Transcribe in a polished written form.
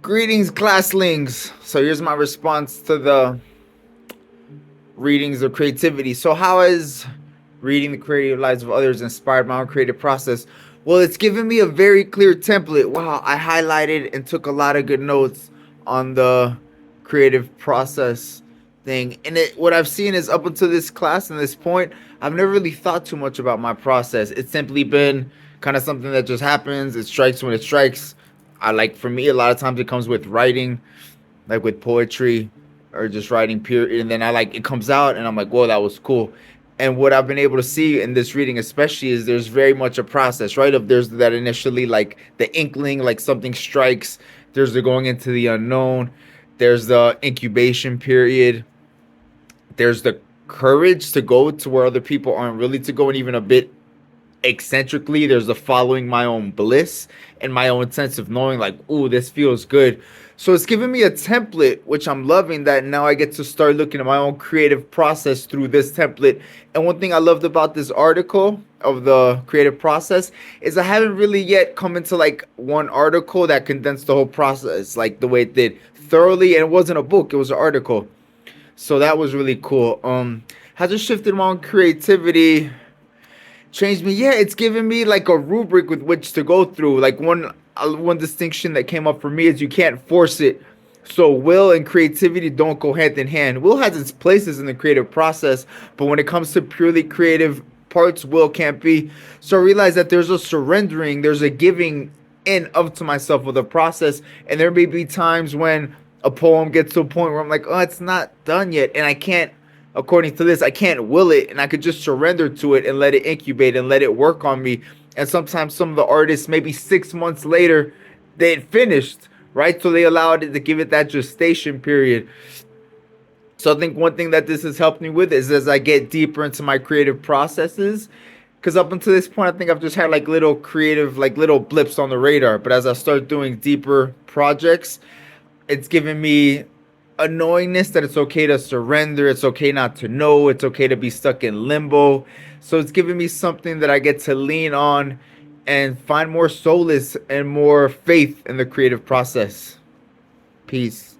Greetings, classlings. So here's my response to the readings of creativity. So how has reading the creative lives of others inspired my own creative process? Well, it's given me a very clear template. Wow, I highlighted and took a lot of good notes on the creative process thing. And what I've seen is up until this class and this point, I've never really thought too much about my process. It's simply been kind of something that just happens. It strikes when it strikes. I like, for me, a lot of times it comes with writing, like with poetry or just writing period, and then I like it comes out and I'm like, whoa, that was cool. And what I've been able to see in this reading especially is there's very much a process, right? Of there's that initially, like the inkling, like something strikes, there's the going into the unknown, there's the incubation period, there's the courage to go to where other people aren't really to go, and even a bit eccentrically, there's the following my own bliss and my own sense of knowing, like, ooh, this feels good. So it's given me a template, which I'm loving, that now I get to start looking at my own creative process through this template. And one thing I loved about this article of the creative process is I haven't really yet come into like one article that condensed the whole process like the way it did thoroughly. And it wasn't a book, it was an article. So that was really cool. Has it shifted my own creativity? Changed me? Yeah, it's given me like a rubric with which to go through. Like one distinction that came up for me is you can't force it. So will and creativity don't go hand in hand. Will has its places in the creative process, but when it comes to purely creative parts, will can't be. So I realize that there's a surrendering, there's a giving in of to myself with a process, and there may be times when a poem gets to a point where I'm like, oh, it's not done yet, and I can't, according to this, I can't will it, and I could just surrender to it and let it incubate and let it work on me. And sometimes some of the artists, maybe 6 months later, they had finished, right? So they allowed it to give it that gestation period. So I think one thing that this has helped me with is as I get deeper into my creative processes, because up until this point, I think I've just had like little creative, like little blips on the radar. But as I start doing deeper projects, it's given me a knowingness that it's okay to surrender, it's okay not to know, it's okay to be stuck in limbo. So it's given me something that I get to lean on and find more solace and more faith in the creative process. Peace.